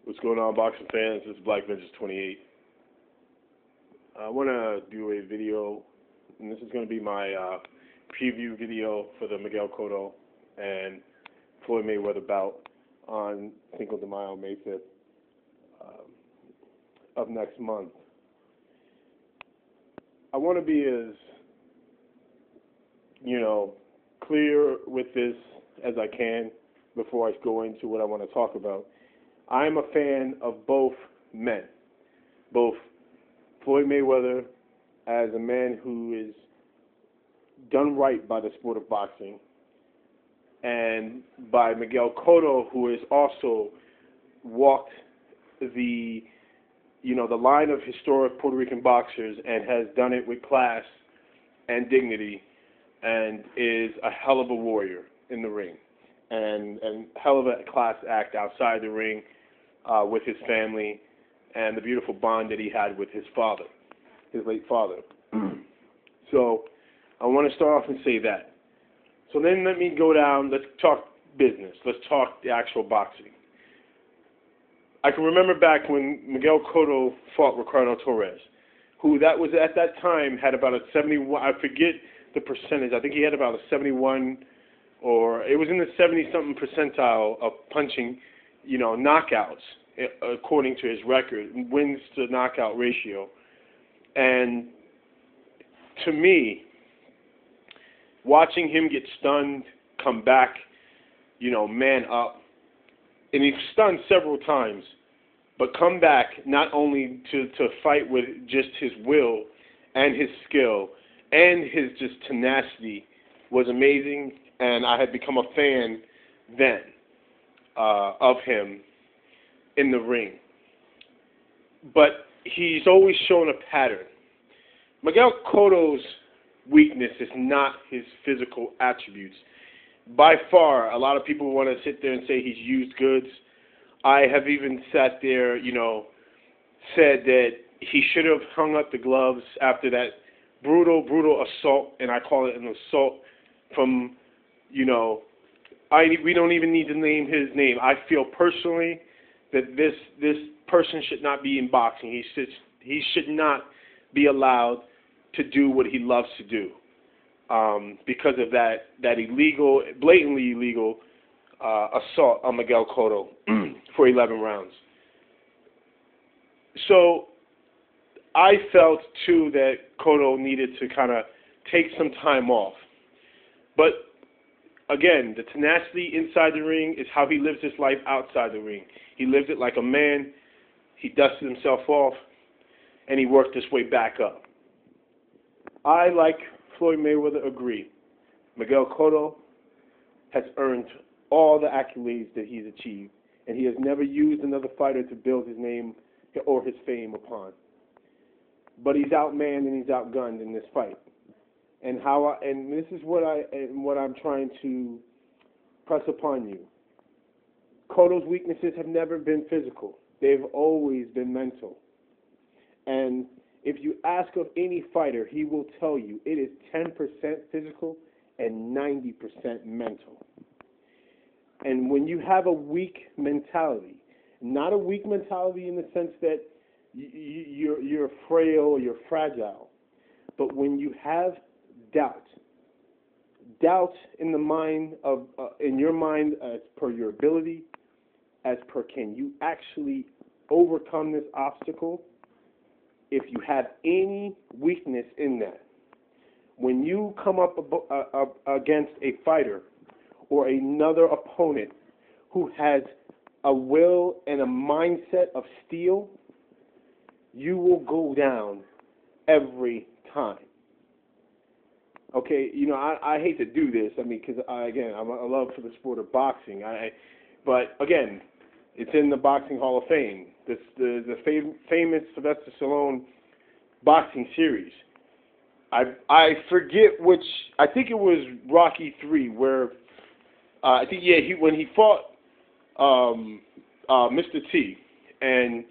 What's going on, boxing fans? This is Black Vengeance 28. I want to do a video, and this is going to be my preview video for the Miguel Cotto and Floyd Mayweather bout on Cinco de Mayo, May 5th of next month. I want to be as, clear with this as I can before I go into what I want to talk about. I'm a fan of both men, both Floyd Mayweather as a man who is done right by the sport of boxing, and by Miguel Cotto, who has also walked the line of historic Puerto Rican boxers and has done it with class and dignity, and is a hell of a warrior in the ring, and hell of a class act outside the ring with his family, and the beautiful bond that he had with his father, his late father. So I want to start off and say that. So then let me go down, let's talk business. Let's talk the actual boxing. I can remember back when Miguel Cotto fought Ricardo Torres, who that was at that time had about a 71, I forget the percentage, I think he had about a 71, or it was in the 70-something percentile of punching, knockouts, according to his record, wins to knockout ratio. And to me, watching him get stunned, come back, man up, and he's stunned several times, but come back not only to fight with just his will and his skill and his just tenacity was amazing, and I had become a fan then of him in the ring. But he's always shown a pattern. Miguel Cotto's weakness is not his physical attributes. By far, a lot of people want to sit there and say he's used goods. I have even sat there, said that he should have hung up the gloves after that brutal assault, and I call it an assault from, we don't even need to name his name. I feel personally that this person should not be in boxing. He should not be allowed to do what he loves to do because of that illegal, blatantly illegal assault on Miguel Cotto for 11 rounds. So I felt, too, that Cotto needed to kind of take some time off. But, again, the tenacity inside the ring is how he lives his life outside the ring. He lived it like a man. He dusted himself off, and he worked his way back up. I, like Floyd Mayweather, agree. Miguel Cotto has earned all the accolades that he's achieved, and he has never used another fighter to build his name or his fame upon. But he's outmanned and he's outgunned in this fight. And this is what I'm trying to press upon you. Cotto's weaknesses have never been physical. They've always been mental. And if you ask of any fighter, he will tell you it is 10% physical and 90% mental. And when you have a weak mentality, not a weak mentality in the sense that you're frail, you're fragile, but when you have doubt in the mind in your mind as per your ability, as per can you actually overcome this obstacle. If you have any weakness in that, when you come up against a fighter or another opponent who has a will and a mindset of steel, you will go down every time. Okay, I hate to do this. I mean, because I'm a love for the sport of boxing. But again, it's in the Boxing Hall of Fame. The famous Sylvester Stallone boxing series. I forget which. I think it was Rocky III, where when he fought Mr. T, and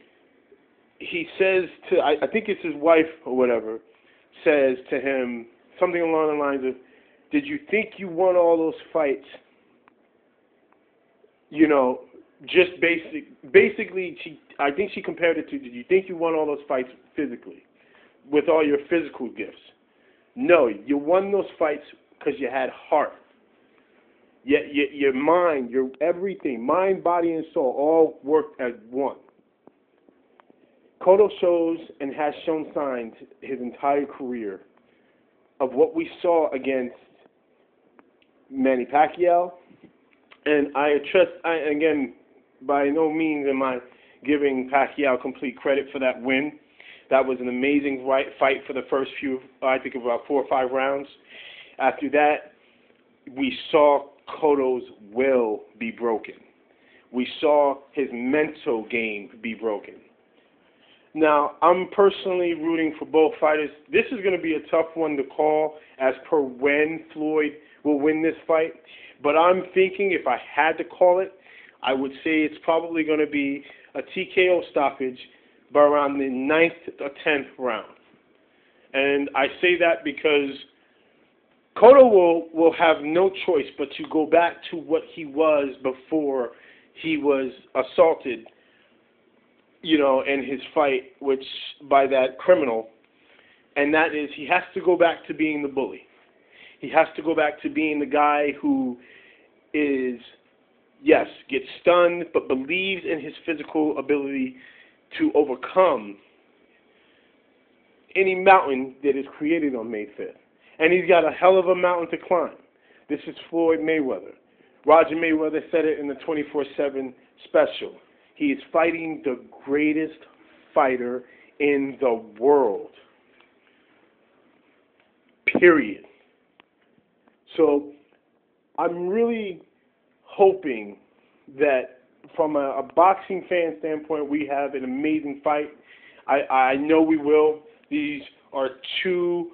he says to I think it's his wife or whatever, says to him something along the lines of, "Did you think you won all those fights, just basically, I think she compared it to, did you think you won all those fights physically, with all your physical gifts? No, you won those fights because you had heart. Your mind, your everything, mind, body, and soul, all worked as one. Cotto shows and has shown signs his entire career of what we saw against Manny Pacquiao. And again, by no means am I giving Pacquiao complete credit for that win. That was an amazing fight for the first few, I think about 4 or 5 rounds. After that, we saw Cotto's will be broken. We saw his mental game be broken. Now, I'm personally rooting for both fighters. This is going to be a tough one to call as per when Floyd will win this fight. But I'm thinking if I had to call it, I would say it's probably going to be a TKO stoppage by around the 9th or 10th round. And I say that because Cotto will have no choice but to go back to what he was before he was assaulted, in his fight, which by that criminal, and that is he has to go back to being the bully. He has to go back to being the guy who is, yes, gets stunned, but believes in his physical ability to overcome any mountain that is created on May 5th. And he's got a hell of a mountain to climb. This is Floyd Mayweather. Roger Mayweather said it in the 24/7 special. He is fighting the greatest fighter in the world. Period. So I'm really hoping that from a boxing fan standpoint, we have an amazing fight. I know we will. These are two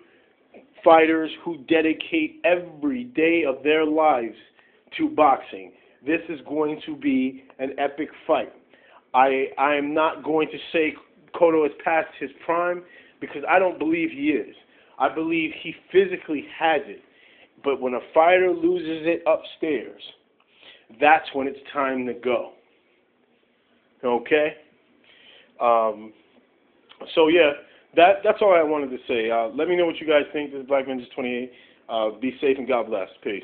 fighters who dedicate every day of their lives to boxing. This is going to be an epic fight. I am not going to say Cotto has passed his prime because I don't believe he is. I believe he physically has it. But when a fighter loses it upstairs, that's when it's time to go. Okay? So yeah, that's all I wanted to say. Let me know what you guys think. This is Black Ninja 28. Be safe and God bless. Peace.